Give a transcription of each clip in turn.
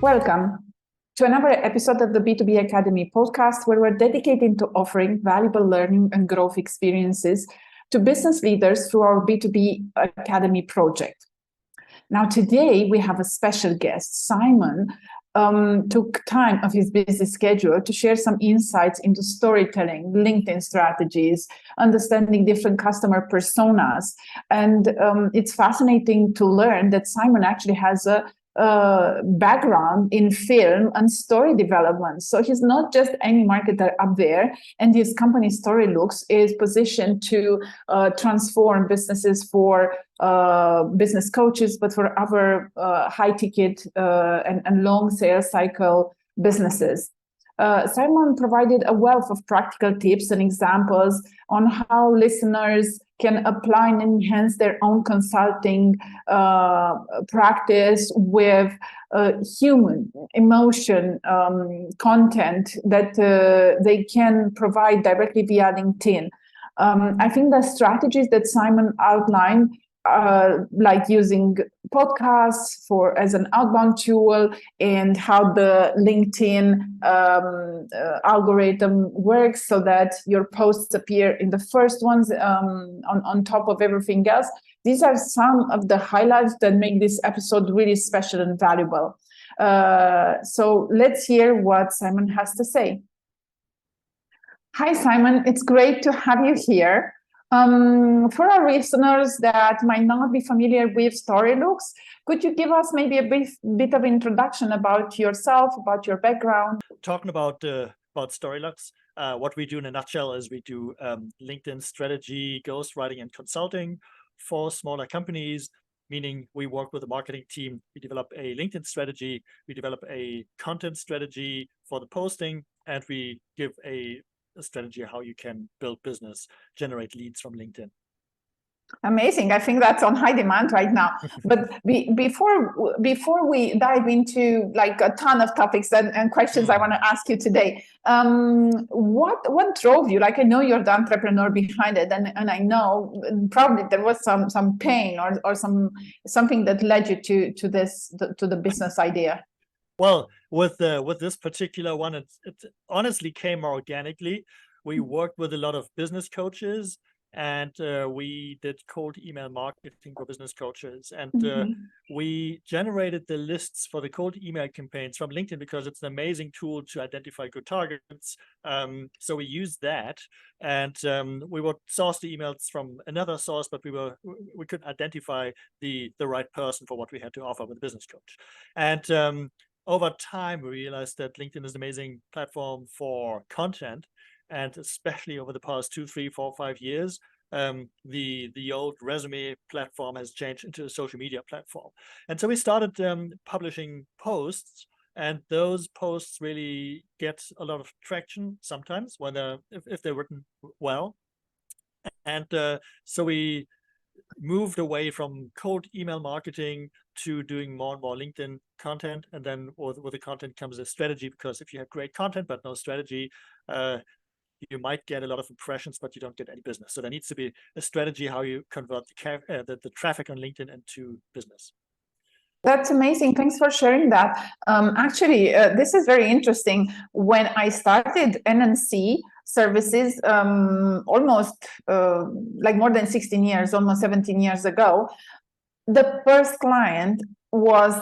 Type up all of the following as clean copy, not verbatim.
Welcome to another episode of the B2B Academy podcast, where we're dedicated to offering valuable learning and growth experiences to business leaders through our B2B Academy project. Now, today we have a special guest. Simon took time of his busy schedule to share some insights into storytelling, LinkedIn strategies, understanding different customer personas. And it's fascinating to learn that Simon actually has a background in film and story development. So he's not just any marketer up there, and his company Storylooks is positioned to transform businesses for business coaches, but for other high ticket and long sales cycle businesses. Simon provided a wealth of practical tips and examples on how listeners can apply and enhance their own consulting practice with human emotion content that they can provide directly via LinkedIn. I think the strategies that Simon outlined, like using podcasts as an outbound tool, and how the LinkedIn algorithm works so that your posts appear in the first ones on top of everything else. These are some of the highlights that make this episode really special and valuable. So let's hear what Simon has to say. Hi, Simon. It's great to have you here. For our listeners that might not be familiar with Storylooks, could you give us maybe a bit of introduction about yourself, about your background? Talking about Storylooks, what we do in a nutshell is we do LinkedIn strategy, ghostwriting, and consulting for smaller companies, meaning we work with a marketing team. We develop a LinkedIn strategy, we develop a content strategy for the posting, and we give a strategy how you can build business, generate leads from LinkedIn. Amazing. I think that's on high demand right now. But before we dive into like a ton of topics and questions I want to ask you today, what drove you? Like, I know you're the entrepreneur behind it, and I know probably there was some pain or something that led you to the business idea. Well, with this particular one, it honestly came organically. We worked with a lot of business coaches, and we did cold email marketing for business coaches. And we generated the lists for the cold email campaigns from LinkedIn because it's an amazing tool to identify good targets. So we used that, and we would source the emails from another source, but we could identify the right person for what we had to offer with a business coach. And over time, we realized that LinkedIn is an amazing platform for content, and especially over the past 2, 3, 4, 5 years, the old resume platform has changed into a social media platform. And so we started publishing posts, and those posts really get a lot of traction sometimes if they're written well. And so we moved away from cold email marketing to doing more and more LinkedIn content. And then with the content comes a strategy, because if you have great content but no strategy, you might get a lot of impressions, but you don't get any business. So there needs to be a strategy how you convert the traffic on LinkedIn into business. That's amazing. Thanks for sharing that. Actually, this is very interesting. When I started NNC services almost like more than 16 years, almost 17 years ago, the first client was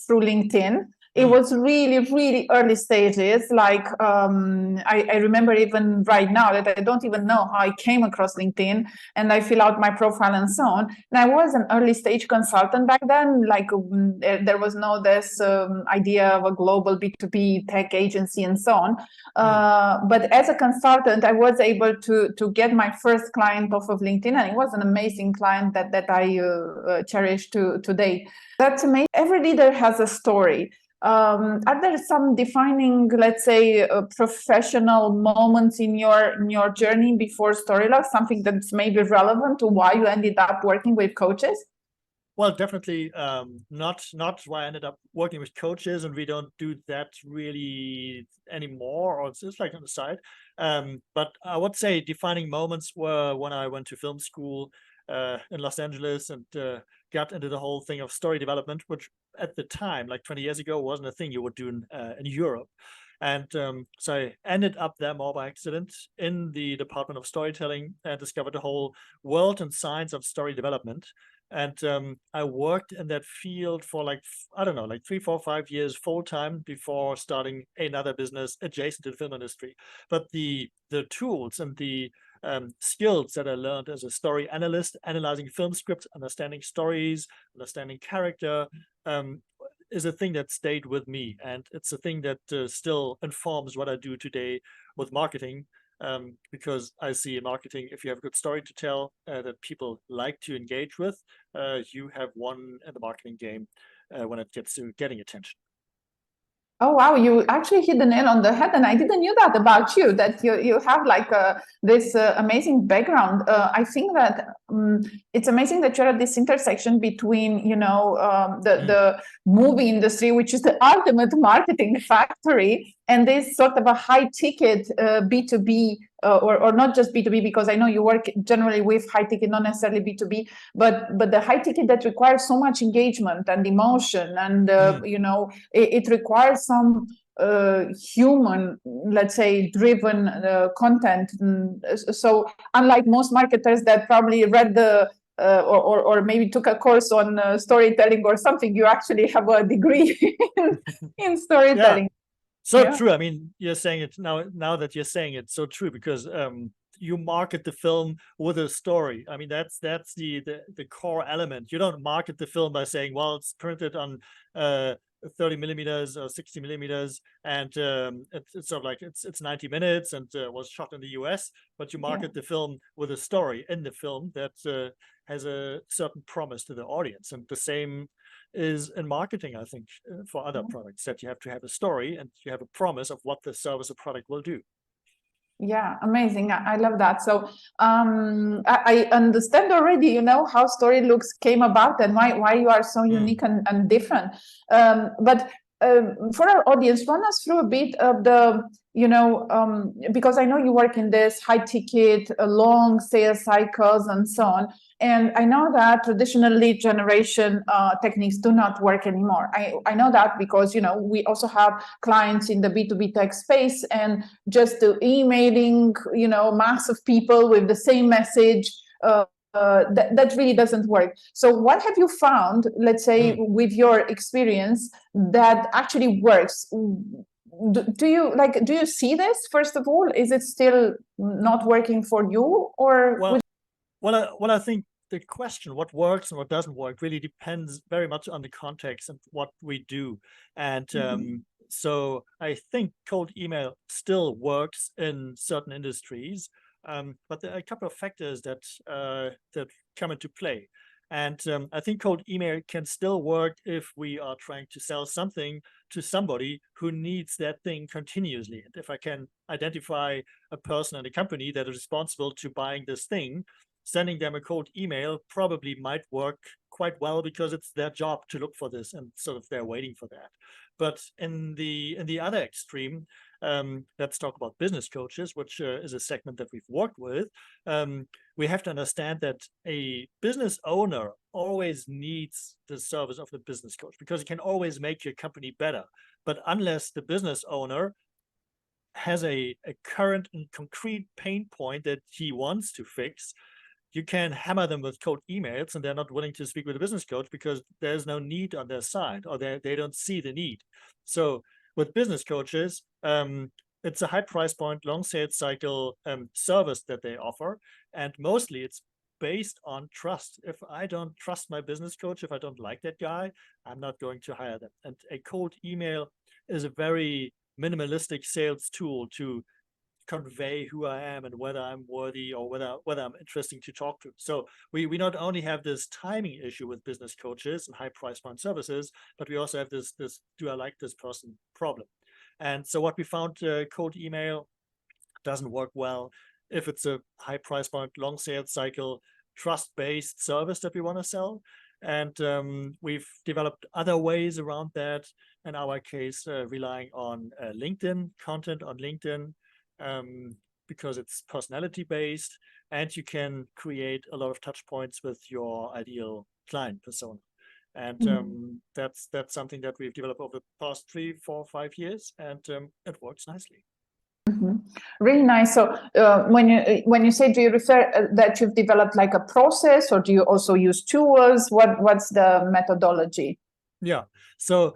through LinkedIn. It was really, really early stages. Like I remember even right now that I don't even know how I came across LinkedIn, and I fill out my profile and so on. And I was an early stage consultant back then. Like there was no this idea of a global B2B tech agency and so on. But as a consultant, I was able to get my first client off of LinkedIn, and it was an amazing client that I cherish today. That's amazing. Every leader has a story. Are there some defining, let's say, professional moments in your journey before Storylooks, something that's maybe relevant to why you ended up working with coaches? Well, definitely not why I ended up working with coaches, and we don't do that really anymore, or it's just like on the side. But I would say defining moments were when I went to film school in Los Angeles and got into the whole thing of story development, which at the time, like 20 years ago, wasn't a thing you would do in Europe. And so I ended up there more by accident in the Department of Storytelling and discovered the whole world and science of story development. And I worked in that field for like, I don't know, like 3, 4, 5 years full time before starting another business adjacent to the film industry. But the tools and the skills that I learned as a story analyst, analyzing film scripts, understanding stories, understanding character, is a thing that stayed with me. And it's a thing that still informs what I do today with marketing. Because I see in marketing, if you have a good story to tell that people like to engage with, you have won in the marketing game when it gets to getting attention. Oh wow, you actually hit the nail on the head, and I didn't know that about you, that you have like this amazing background. I think that it's amazing that you're at this intersection between, you know, the movie industry, which is the ultimate marketing factory, and this sort of a high ticket B2B, or not just B2B, because I know you work generally with high ticket, not necessarily B2B, but the high ticket that requires so much engagement and emotion, and you know, it requires some human, let's say, driven content. So unlike most marketers that probably read the or maybe took a course on storytelling or something, you actually have a degree in storytelling. Yeah. So true. I mean, you're saying it now that you're saying it, so true, because you market the film with a story. I mean, that's the core element. You don't market the film by saying, well, it's printed on 30 millimeters or 60 millimeters, and it's sort of like it's 90 minutes and was shot in the US, but you market the film with a story in the film that has a certain promise to the audience. And the same is in marketing, I think, for other products, that you have to have a story and you have a promise of what the service or product will do. Yeah, amazing. I love that. So I understand already, you know, how Story Looks came about and why you are so unique and different. But for our audience, run us through a bit of the, you know, because I know you work in this high ticket, long sales cycles and so on. And I know that traditional lead generation techniques do not work anymore. I know that because, you know, we also have clients in the B2B tech space, and just emailing, you know, mass of people with the same message, that really doesn't work. So what have you found, let's say, with your experience, that actually works? Do you see this, first of all? Is it still not working for you, or? Well, I think the question, what works and what doesn't work, really depends very much on the context and what we do. And so I think cold email still works in certain industries, but there are a couple of factors that come into play. And I think cold email can still work if we are trying to sell something to somebody who needs that thing continuously. And if I can identify a person in a company that is responsible to buying this thing, sending them a cold email probably might work quite well, because it's their job to look for this and sort of they're waiting for that. But in the other extreme, let's talk about business coaches, which is a segment that we've worked with. We have to understand that a business owner always needs the service of the business coach, because it can always make your company better. But unless the business owner has a current and concrete pain point that he wants to fix, you can hammer them with cold emails and they're not willing to speak with a business coach because there's no need on their side, or they don't see the need. So with business coaches, it's a high price point, long sales cycle service that they offer. And mostly it's based on trust. If I don't trust my business coach, if I don't like that guy, I'm not going to hire them. And a cold email is a very minimalistic sales tool to convey who I am and whether I'm worthy, or whether I'm interesting to talk to. So we not only have this timing issue with business coaches and high price point services, but we also have this do I like this person problem. And so what we found, cold email doesn't work well if it's a high price point, long sales cycle, trust-based service that we want to sell. And we've developed other ways around that. In our case, relying on LinkedIn, content on LinkedIn, because it's personality based, and you can create a lot of touch points with your ideal client persona. And that's something that we've developed over the past 3, 4, 5 years, and it works nicely. Really nice. So when you say, do you refer that you've developed like a process, or do you also use tools? What's the methodology? Yeah. So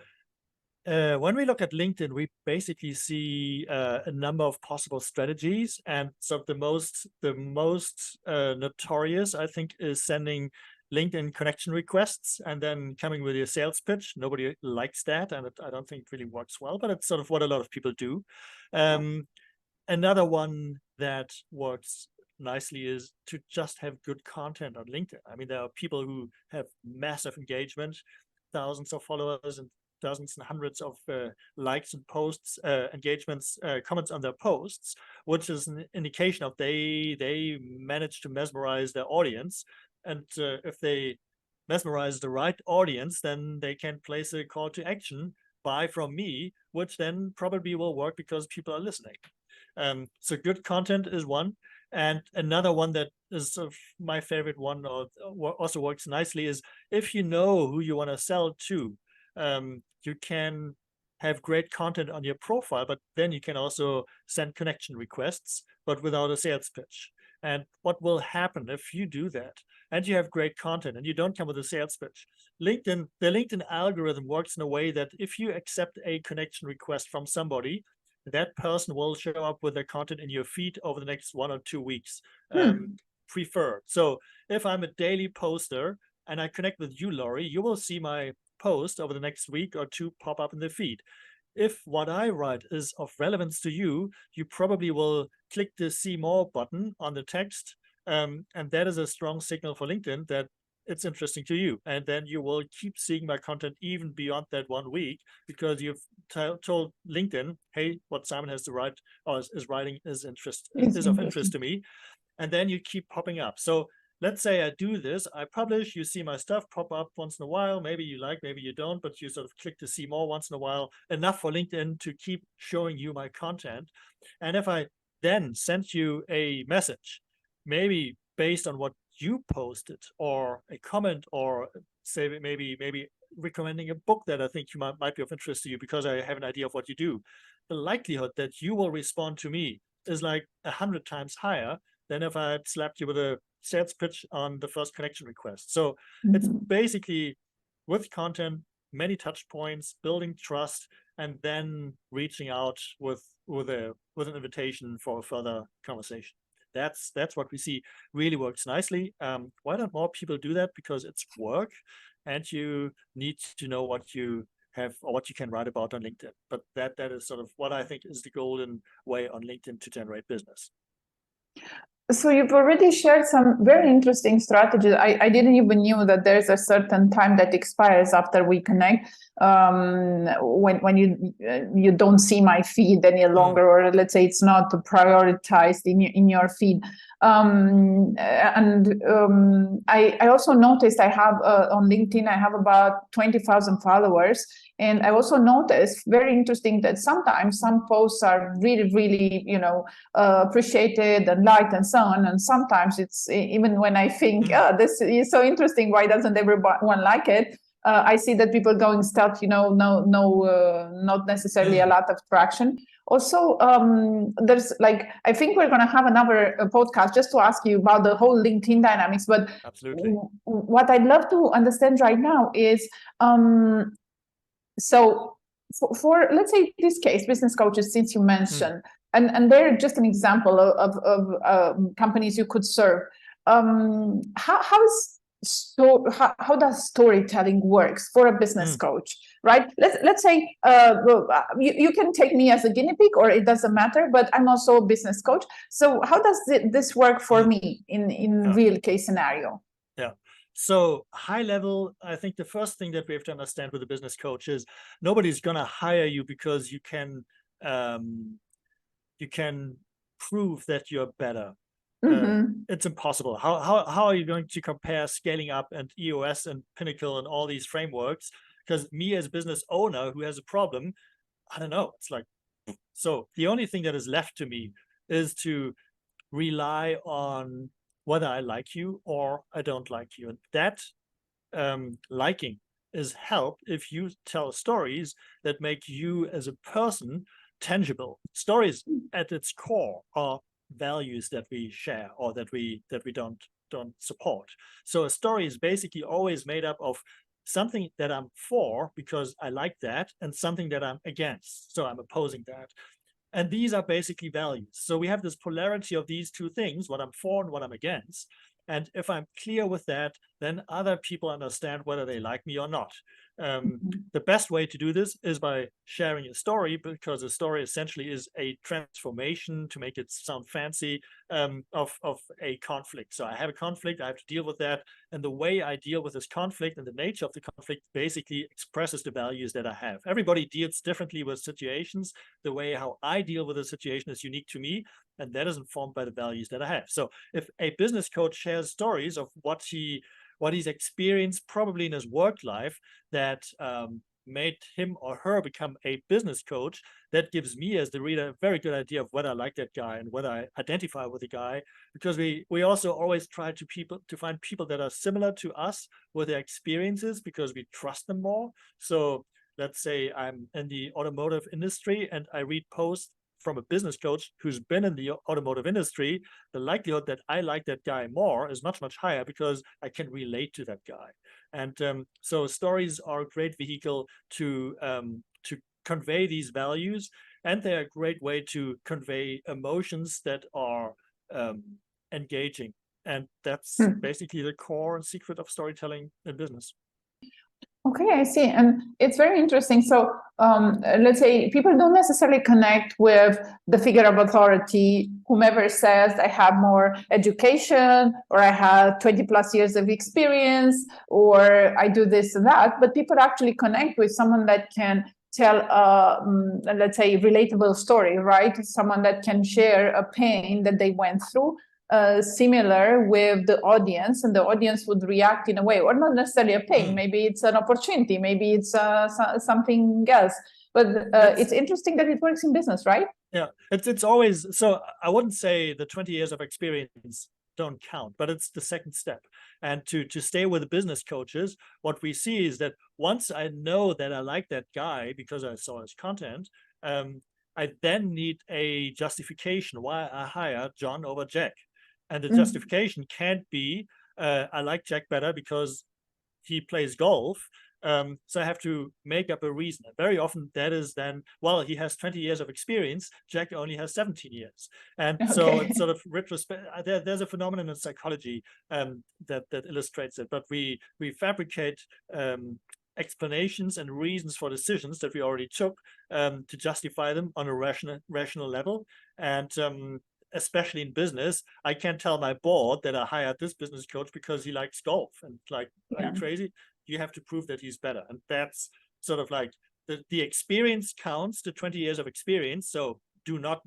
when we look at LinkedIn, we basically see a number of possible strategies, and so the most notorious, I think, is sending LinkedIn connection requests and then coming with a sales pitch. Nobody likes that, and I don't think it really works well, but it's sort of what a lot of people do. Another one that works nicely is to just have good content on LinkedIn. I mean, there are people who have massive engagement, thousands of followers and dozens and hundreds of likes and posts, engagements, comments on their posts, which is an indication of they manage to mesmerize their audience. And if they mesmerize the right audience, then they can place a call to action, buy from me, which then probably will work because people are listening. So good content is one. And another one that is sort of my favorite one, or also works nicely, is if you know who you want to sell to, you can have great content on your profile, but then you can also send connection requests, but without a sales pitch. And what will happen if you do that and you have great content and you don't come with a sales pitch? The LinkedIn algorithm works in a way that if you accept a connection request from somebody, that person will show up with their content in your feed over the next 1 or 2 weeks, preferred. So if I'm a daily poster and I connect with you, Laurie, you will see my post over the next week or 2 pop up in the feed. If what I write is of relevance to you, you probably will click the see more button on the text. And that is a strong signal for LinkedIn that it's interesting to you. And then you will keep seeing my content even beyond that 1 week, because you've told LinkedIn, hey, what Simon has to write or is writing is of interest to me. And then you keep popping up. So let's say I do this, I publish, you see my stuff pop up once in a while. Maybe you like, maybe you don't, but you sort of click to see more once in a while, enough for LinkedIn to keep showing you my content. And if I then send you a message, maybe based on what you posted, or a comment, or say maybe recommending a book that I think you might be of interest to you because I have an idea of what you do, the likelihood that you will respond to me is like 100 times higher than if I had slapped you with a sales pitch on the first connection request. So it's basically, with content, many touch points, building trust, and then reaching out with an invitation for a further conversation. That's what we see really works nicely. Why don't more people do that? Because it's work, and you need to know what you have or what you can write about on LinkedIn. But that is sort of what I think is the golden way on LinkedIn to generate business. So you've already shared some very interesting strategies. I didn't even knew that there's a certain time that expires after we connect, when you don't see my feed any longer, or let's say it's not prioritized in your feed. I also noticed I have on LinkedIn, I have about 20,000 followers. And I also noticed, very interesting, that sometimes some posts are really, really, appreciated and liked and so on. And sometimes it's, even when I think, this is so interesting, why doesn't everyone like it? I see that people going stealth, not necessarily a lot of traction. Also, there's I think we're going to have another podcast just to ask you about the whole LinkedIn dynamics. But absolutely, what I'd love to understand right now is, so for let's say this case, business coaches, since you mentioned, and they're just an example of companies you could serve. How does storytelling works for a business coach, right? Let's say you can take me as a guinea pig, or it doesn't matter, but I'm also a business coach. So how does this work for me in real case scenario? Yeah. So high level, I think the first thing that we have to understand with a business coach is nobody's going to hire you because you can prove that you're better. It's impossible. How are you going to compare scaling up and EOS and Pinnacle and all these frameworks? Because me as a business owner who has a problem, I don't know. It's like, so the only thing that is left to me is to rely on whether I like you or I don't like you. And that liking is helped if you tell stories that make you as a person tangible. Stories at its core are values that we share or that we don't support. So a story is basically always made up of something that I'm for because I like that, and something that I'm against, so I'm opposing that. And these are basically values. So we have this polarity of these two things, what I'm for and what I'm against. And if I'm clear with that, then other people understand whether they like me or not. The best way to do this is by sharing a story, because a story essentially is a transformation, to make it sound fancy, of a conflict. So I have a conflict, I have to deal with that. And the way I deal with this conflict and the nature of the conflict basically expresses the values that I have. Everybody deals differently with situations. The way how I deal with a situation is unique to me, and that is informed by the values that I have. So if a business coach shares stories of what he's experienced probably in his work life that made him or her become a business coach, that gives me as the reader a very good idea of whether I like that guy and whether I identify with the guy, because we also always try to find people that are similar to us with their experiences, because we trust them more. So let's say I'm in the automotive industry and I read posts from a business coach who's been in the automotive industry, the likelihood that I like that guy more is much, much higher, because I can relate to that guy. And so stories are a great vehicle to convey these values, and they're a great way to convey emotions that are engaging. And that's basically the core and secret of storytelling in business. Okay, I see. And it's very interesting. So let's say people don't necessarily connect with the figure of authority, whomever says I have more education, or I have 20 plus years of experience, or I do this and that. But people actually connect with someone that can tell let's say relatable story, right? Someone that can share a pain that they went through, similar with the audience, and the audience would react in a way, or not necessarily a pain, maybe it's an opportunity, maybe it's something else. But it's interesting that it works in business, right? Yeah, it's always, so I wouldn't say the 20 years of experience don't count, but it's the second step. And to stay with the business coaches, what we see is that once I know that I like that guy because I saw his content, I then need a justification why I hire John over Jack. And the justification can't be, I like Jack better because he plays golf. So I have to make up a reason. Very often that is then, well, he has 20 years of experience, Jack only has 17 years. And so it's sort of retrospect. There's a phenomenon in psychology that illustrates it, but we fabricate explanations and reasons for decisions that we already took to justify them on a rational level. And especially in business, I can't tell my board that I hired this business coach because he likes golf. And like, are you crazy? You have to prove that he's better. And that's sort of like the experience counts, the 20 years of experience. So do not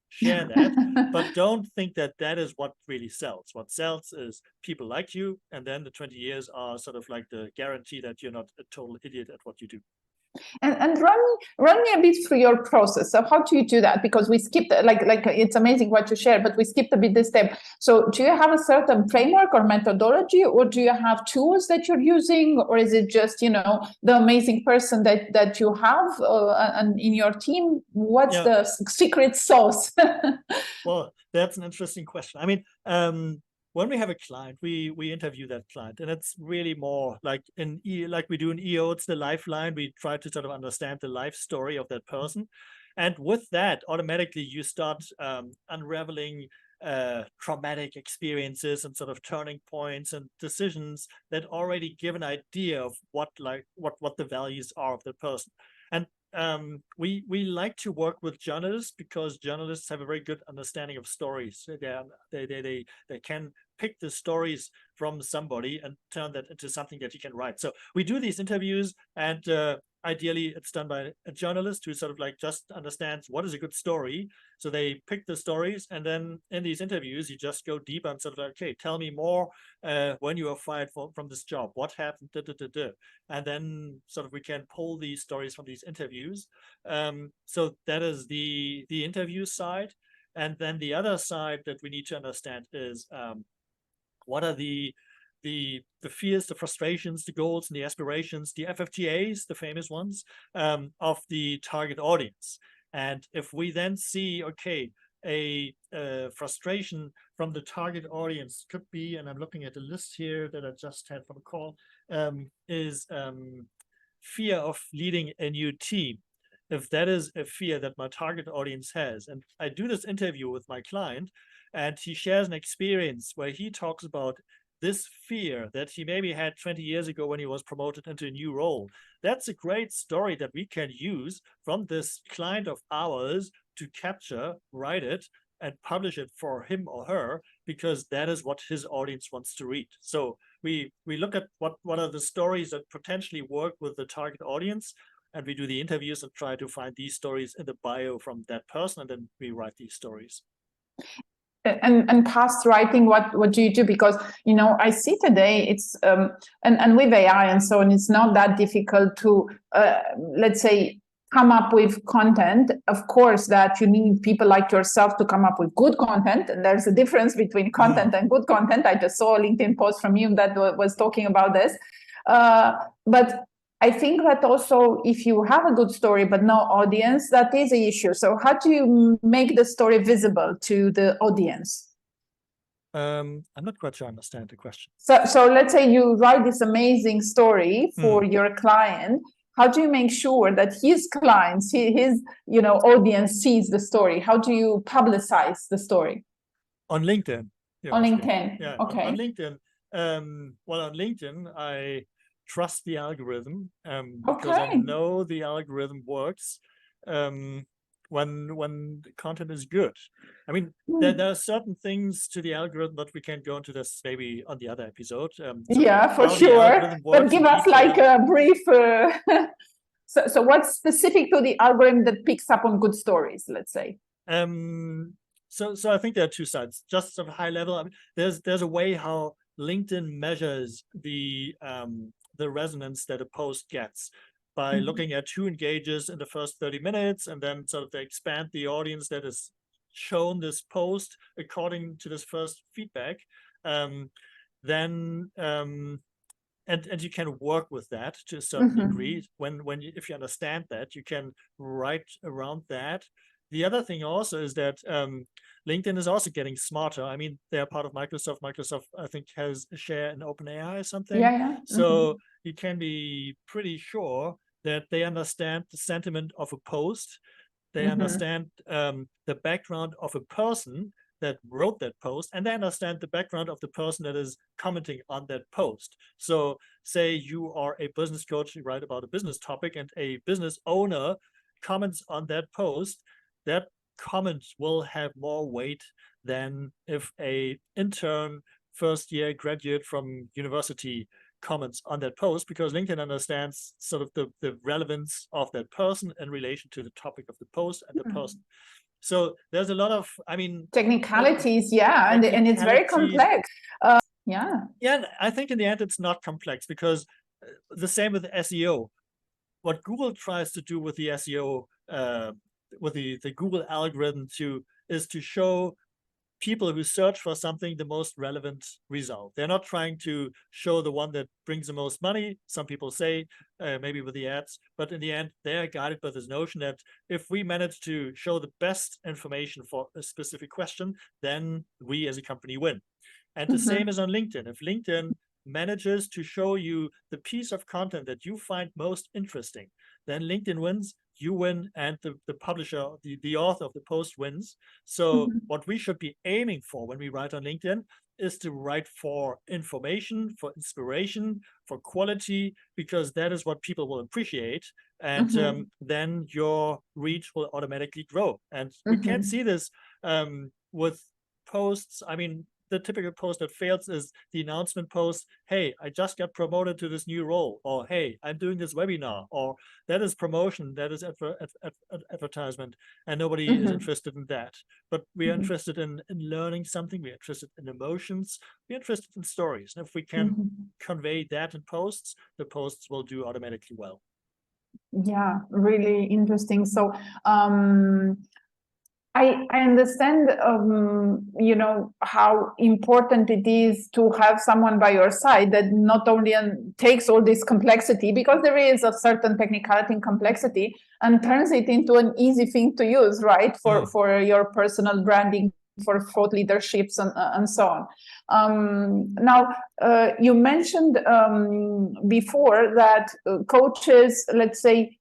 share that, but don't think that that is what really sells. What sells is people like you. And then the 20 years are sort of like the guarantee that you're not a total idiot at what you do. And run me a bit through your process. So how do you do that? Because we skipped, like it's amazing what you share, but we skipped a bit this step. So do you have a certain framework or methodology, or do you have tools that you're using, or is it just, the amazing person that you have and in your team? What's the secret sauce? Well, that's an interesting question. I mean, when we have a client, we interview that client, and it's really more like like we do in EO, it's the lifeline. We try to sort of understand the life story of that person. And with that, automatically you start unraveling traumatic experiences and sort of turning points and decisions that already give an idea of what the values are of the person. And we like to work with journalists because journalists have a very good understanding of stories. They can pick the stories from somebody and turn that into something that you can write. So we do these interviews, and ideally it's done by a journalist who sort of like just understands what is a good story. So they pick the stories, and then in these interviews you just go deeper and sort of like, okay, tell me more. When you were fired from this job, what happened? And then sort of we can pull these stories from these interviews. So that is the interview side. And then the other side that we need to understand is what are the the fears, the frustrations, the goals, and the aspirations, the FFTAs, the famous ones, of the target audience. And if we then see, okay, a frustration from the target audience could be, and I'm looking at the list here that I just had from a call, is fear of leading a new team. If that is a fear that my target audience has, and I do this interview with my client, and he shares an experience where he talks about this fear that he maybe had 20 years ago when he was promoted into a new role. That's a great story that we can use from this client of ours to capture, write it, and publish it for him or her, because that is what his audience wants to read. So we look at what are the stories that potentially work with the target audience, and we do the interviews and try to find these stories in the bio from that person, and then we write these stories. And past writing, what do you do? Because, you know, I see today it's and with AI and so on, it's not that difficult to let's say come up with content. Of course that you need people like yourself to come up with good content, and there's a difference between content and good content. I just saw a LinkedIn post from you that was talking about this, but I think that also if you have a good story but no audience, that is an issue. So how do you make the story visible to the audience? I'm not quite sure I understand the question. So let's say you write this amazing story for your client. How do you make sure that his clients, his audience sees the story? How do you publicize the story? On LinkedIn. On LinkedIn. Yeah. Okay. On LinkedIn. Well, on LinkedIn, I trust the algorithm because I know the algorithm works when the content is good. I mean, there are certain things to the algorithm, but we can go into this maybe on the other episode. Yeah, for sure. But give us like a brief. So what's specific to the algorithm that picks up on good stories, let's say? So I think there are two sides. Just at a high level, I mean, there's a way how LinkedIn measures the resonance that a post gets by looking at who engages in the first 30 minutes, and then sort of they expand the audience that is shown this post according to this first feedback. Then and you can work with that to a certain degree. If you understand that, you can write around that. The other thing also is that LinkedIn is also getting smarter. I mean, they're part of Microsoft. Microsoft, I think, has a share in OpenAI or something. Yeah. So you can be pretty sure that they understand the sentiment of a post. They understand the background of a person that wrote that post, and they understand the background of the person that is commenting on that post. So say you are a business coach, you write about a business topic, and a business owner comments on that post. That comment will have more weight than if a intern, first year graduate from university comments on that post, because LinkedIn understands sort of the relevance of that person in relation to the topic of the post and the person. So there's a lot of, I mean, technicalities, and it's very complex. Yeah, I think in the end it's not complex, because the same with SEO. What Google tries to do with the SEO, with the Google algorithm is to show people who search for something the most relevant result. They're not trying to show the one that brings the most money. Some people say maybe with the ads, but in the end, they're guided by this notion that if we manage to show the best information for a specific question, then we as a company win. And the same is on LinkedIn. If LinkedIn manages to show you the piece of content that you find most interesting, then LinkedIn wins, you win, and the publisher, the author of the post wins. So what we should be aiming for when we write on LinkedIn is to write for information, for inspiration, for quality, because that is what people will appreciate. And then your reach will automatically grow. And we can see this with posts. I mean, the typical post that fails is the announcement post. Hey, I just got promoted to this new role, or hey, I'm doing this webinar, or that is promotion, that is advertisement, and nobody is interested in that. But we are interested in learning something. We're interested in emotions. We're interested in stories. And if we can convey that in posts, the posts will do automatically well. Yeah, really interesting. So I understand, you know, how important it is to have someone by your side that not only takes all this complexity, because there is a certain technicality and complexity, and turns it into an easy thing to use, right? For your personal branding, for thought leaderships and so on. Now, you mentioned before that coaches, let's say,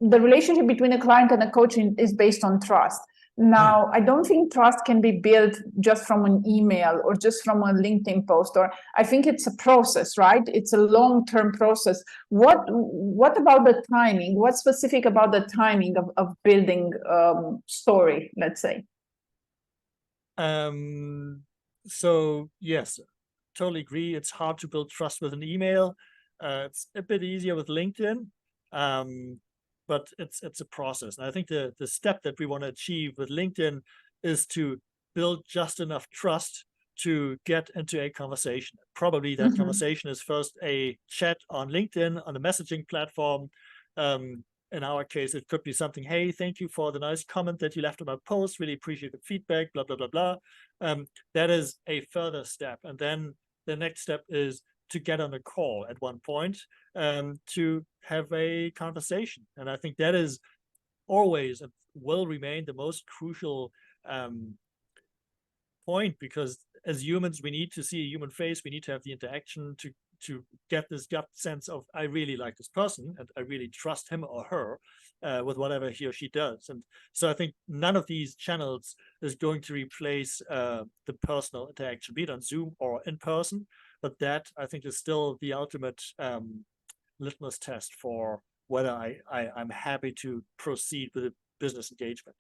the relationship between a client and a coach is based on trust. Now, I don't think trust can be built just from an email or just from a LinkedIn post, or I think it's a process, right? It's a long-term process. What about the timing? What's specific about the timing of building story, let's say? So yes, totally agree. It's hard to build trust with an email. It's a bit easier with LinkedIn. But it's a process. And I think the step that we want to achieve with LinkedIn is to build just enough trust to get into a conversation. Probably that conversation is first a chat on LinkedIn, on a messaging platform. In our case, it could be something, hey, thank you for the nice comment that you left on my post, really appreciate the feedback, blah, blah, blah, blah. That is a further step. And then the next step is to get on a call at one point, to have a conversation. And I think that is always and will remain the most crucial point, because as humans, we need to see a human face. We need to have the interaction to get this gut sense of, I really like this person and I really trust him or her with whatever he or she does. And so I think none of these channels is going to replace the personal interaction, be it on Zoom or in person. But that, I think, is still the ultimate litmus test for whether I'm happy to proceed with a business engagement.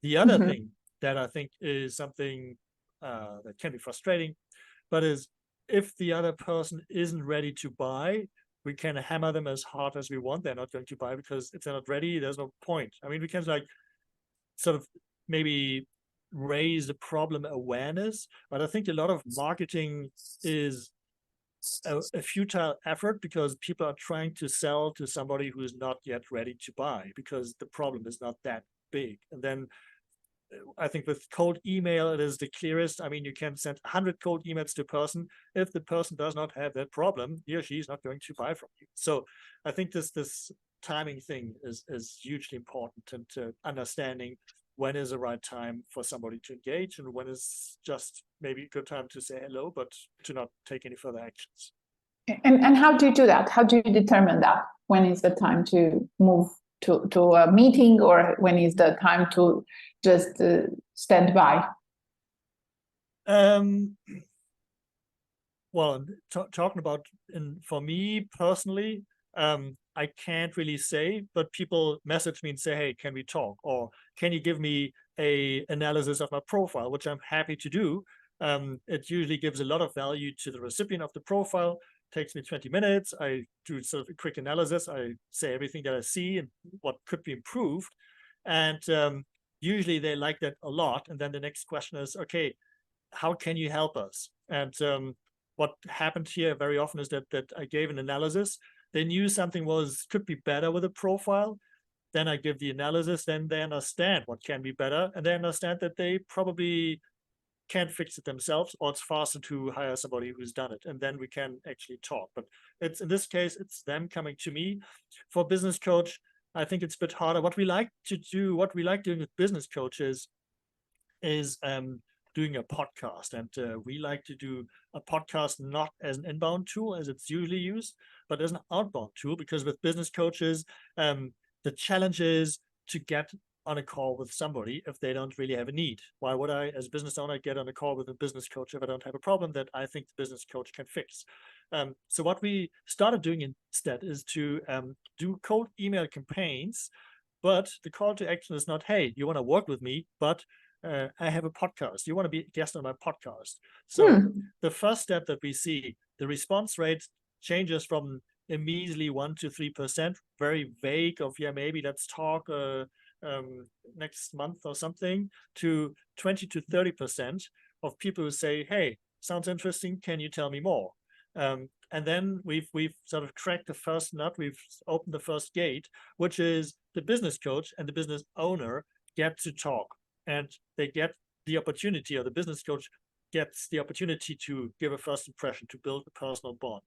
The other thing that I think is something that can be frustrating, but is if the other person isn't ready to buy, we can hammer them as hard as we want. They're not going to buy, because if they're not ready, there's no point. I mean, we can like sort of maybe raise the problem awareness, but I think a lot of marketing is a futile effort, because people are trying to sell to somebody who is not yet ready to buy, because the problem is not that big. And then I think with cold email, it is the clearest. I mean, you can send 100 cold emails to a person. If the person does not have that problem, he or she is not going to buy from you. So I think this timing thing is hugely important, and understanding when is the right time for somebody to engage, and when is just maybe a good time to say hello, but to not take any further actions. And how do you do that? How do you determine that? When is the time to move to a meeting, or when is the time to just stand by? Well, talking about, for me personally, I can't really say, but people message me and say, hey, can we talk? Or can you give me a analysis of my profile, which I'm happy to do. It usually gives a lot of value to the recipient of the profile. Takes me 20 minutes. I do sort of a quick analysis. I say everything that I see and what could be improved. And usually they like that a lot. And then the next question is, okay, how can you help us? And what happened here very often is that I gave an analysis. They knew something could be better with a profile. Then I give the analysis, then they understand what can be better, and they understand that they probably can't fix it themselves, or it's faster to hire somebody who's done it, and then we can actually talk. But it's, in this case, it's them coming to me. For business coach, I think it's a bit harder. What we like doing with business coaches is doing a podcast, and we like to do a podcast not as an inbound tool as it's usually used, but as an outbound tool, because with business coaches, the challenge is to get on a call with somebody if they don't really have a need. Why would I, as a business owner, get on a call with a business coach if I don't have a problem that I think the business coach can fix? So what we started doing instead is to do cold email campaigns, but the call to action is not, hey, you want to work with me, but I have a podcast. You want to be a guest on my podcast. So the first step that we see, the response rate changes from a measly 1 to 3%, very vague of, yeah, maybe let's talk next month or something, to 20 to 30% of people who say, hey, sounds interesting, can you tell me more? And then we've sort of cracked the first nut, we've opened the first gate, which is the business coach and the business owner get to talk, and they get the opportunity, or the business coach gets the opportunity to give a first impression, to build a personal bond.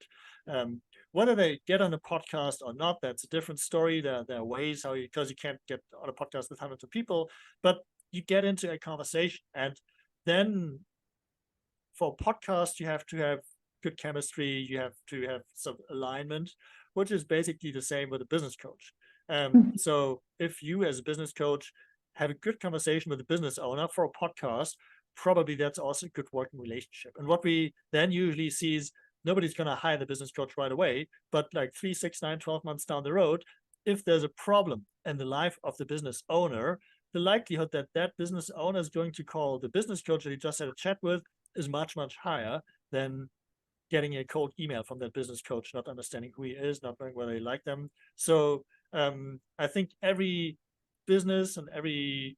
Whether they get on a podcast or not, that's a different story. There are ways how because you can't get on a podcast with hundreds of people, but you get into a conversation. And then for a podcast, you have to have good chemistry, you have to have some alignment, which is basically the same with a business coach. So if you as a business coach have a good conversation with a business owner for a podcast, probably that's also a good working relationship. And what we then usually see is nobody's going to hire the business coach right away, but like 3, 6, 9, 12 months down the road, if there's a problem in the life of the business owner, the likelihood that that business owner is going to call the business coach that he just had a chat with is much, much higher than getting a cold email from that business coach, not understanding who he is, not knowing whether he like them. So I think every business and every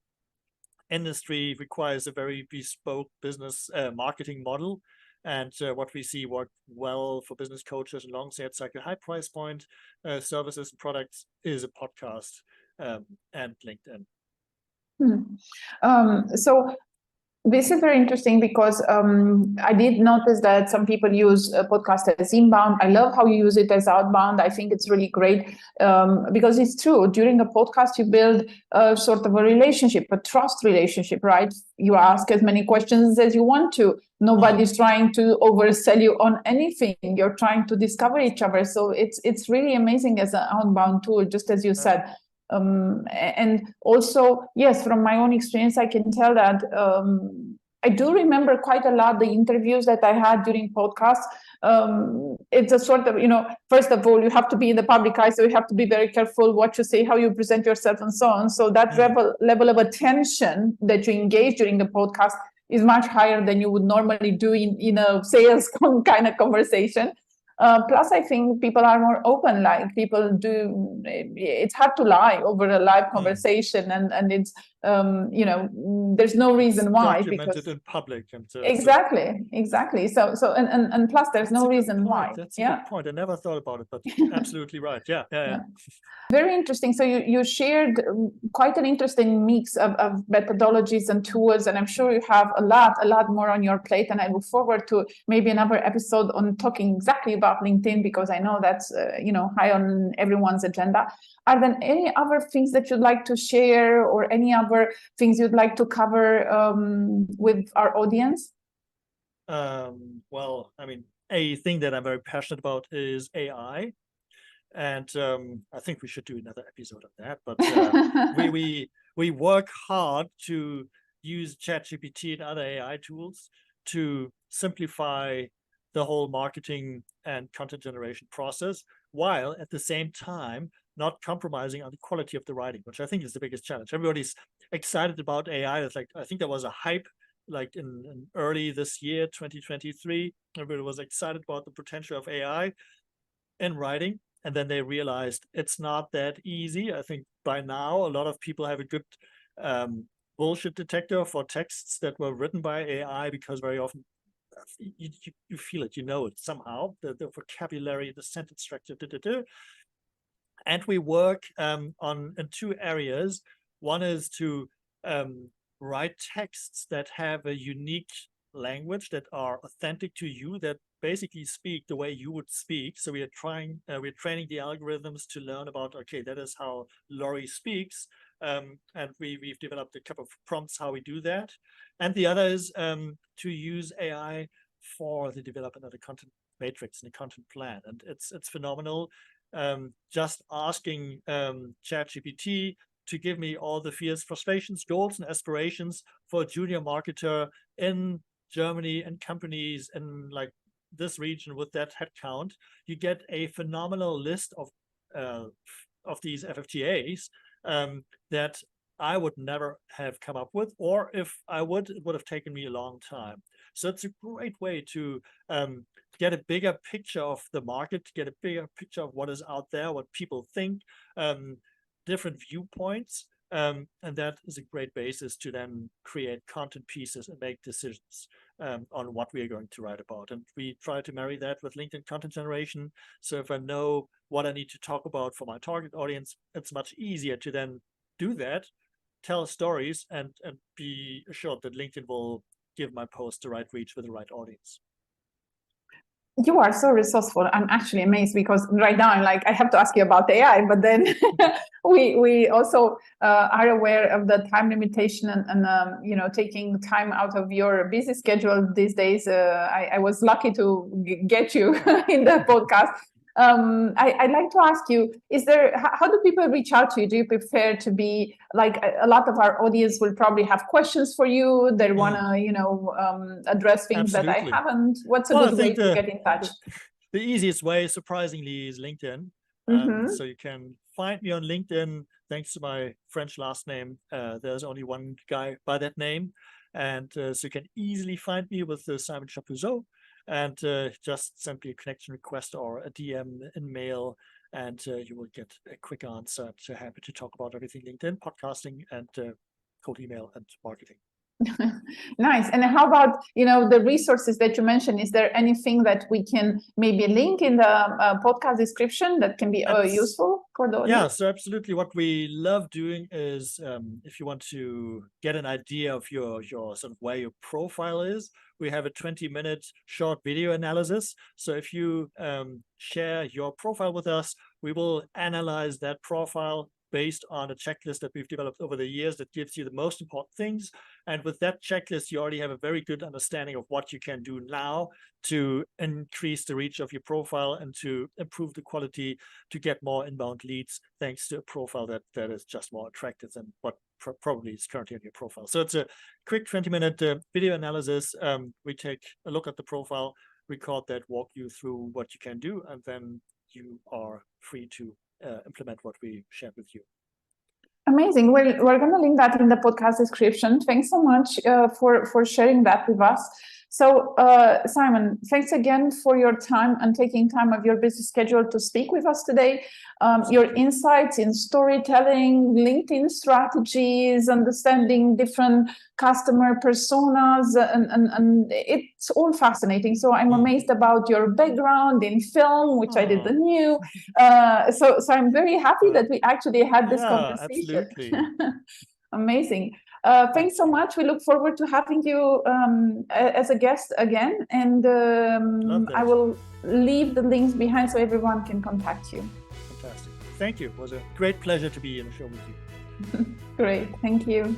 industry requires a very bespoke business marketing model. And what we see work well for business coaches and long sales cycle, high price point services and products is a podcast and LinkedIn. So this is very interesting because I did notice that some people use a podcast as inbound. I love how you use it as outbound. I think it's really great because it's true. During a podcast, you build a sort of a relationship, a trust relationship, right? You ask as many questions as you want to. Nobody's trying to oversell you on anything. You're trying to discover each other. So it's really amazing as an outbound tool, just as you said. And also, yes, from my own experience, I can tell that I do remember quite a lot the interviews that I had during podcasts. It's a sort of, first of all, you have to be in the public eye, so you have to be very careful what you say, how you present yourself, and so on. So that level of attention that you engage during the podcast is much higher than you would normally do in a sales kind of conversation. Plus, I think people are more open. Like people do, it's hard to lie over a live conversation, and it's there's no reason why. Documented because in public, and exactly. So and plus, there's no reason why. That's a good point. I never thought about it, but absolutely right. Yeah. Very interesting. So you shared quite an interesting mix of methodologies and tools, and I'm sure you have a lot more on your plate. And I look forward to maybe another episode on talking exactly about LinkedIn, because I know that's high on everyone's agenda. Are there any other things that you'd like to share, or any other things you'd like to cover with our audience? Well, I mean, a thing that I'm very passionate about is AI. And I think we should do another episode of that. But we work hard to use ChatGPT and other AI tools to simplify the whole marketing and content generation process, while at the same time not compromising on the quality of the writing, which I think is the biggest challenge. Everybody's excited about AI. It's like, I think there was a hype like in early this year, 2023. Everybody was excited about the potential of AI in writing. And then they realized it's not that easy. I think by now, a lot of people have a good bullshit detector for texts that were written by AI, because very often you feel it, it somehow, the vocabulary, the sentence structure. And we work in 2 areas. One is to write texts that have a unique language, that are authentic to you, that basically speak the way you would speak. So we are we're training the algorithms to learn about, okay, that is how Laurie speaks. And we've developed a couple of prompts how we do that. And the other is to use AI for the development of the content matrix and the content plan. And it's phenomenal. Just asking ChatGPT to give me all the fears, frustrations, goals, and aspirations for a junior marketer in Germany and companies in like this region with that headcount, you get a phenomenal list of these FFTAs that I would never have come up with, or if I would, it would have taken me a long time. So it's a great way to get a bigger picture of the market, get a bigger picture of what is out there, what people think, different viewpoints. And that is a great basis to then create content pieces and make decisions. on what we are going to write about. And we try to marry that with LinkedIn content generation. So if I know what I need to talk about for my target audience, it's much easier to then do that, tell stories, and be assured that LinkedIn will give my post the right reach with the right audience. You are so resourceful. I'm actually amazed because right now I'm like, I have to ask you about AI, but then we also are aware of the time limitation and you know, taking time out of your busy schedule these days. I was lucky to get you in the podcast. I'd like to ask you, how do people reach out to you? Do you prefer to be like a lot of our audience will probably have questions for you? They want to, you know, address things Absolutely. that I haven't. What's a Well, good way to get in touch? The easiest way, surprisingly, is LinkedIn. So you can find me on LinkedIn thanks to my French last name. There's only one guy by that name. And so you can easily find me with Simon Chappuzeau, and just send me a connection request or a DM in mail, and you will get a quick answer. So happy to talk about everything LinkedIn, podcasting, and cold email and marketing. Nice. And how about, you know, the resources that you mentioned? Is there anything that we can maybe link in the podcast description that can be useful for the audience? Yeah, so absolutely. What we love doing is if you want to get an idea of your sort of where your profile is, we have a 20-minute short video analysis. So if you share your profile with us, we will analyze that profile based on a checklist that we've developed over the years that gives you the most important things. And with that checklist, you already have a very good understanding of what you can do now to increase the reach of your profile and to improve the quality, to get more inbound leads, thanks to a profile that is just more attractive than what probably is currently on your profile. So it's a quick 20-minute video analysis. We take a look at the profile, record that, walk you through what you can do, and then you are free to implement what we shared with you. Amazing. We're going to link that in the podcast description. Thanks so much for sharing that with us. So, Simon, thanks again for your time and taking time of your busy schedule to speak with us today. Your insights in storytelling, LinkedIn strategies, understanding different customer personas, and it's all fascinating. So I'm amazed about your background in film, which I didn't know. So I'm very happy that we actually had this conversation. Absolutely. Amazing. Thanks so much. We look forward to having you as a guest again. And I will leave the links behind so everyone can contact you. Fantastic. Thank you. It was a great pleasure to be in the show with you. Great. Thank you.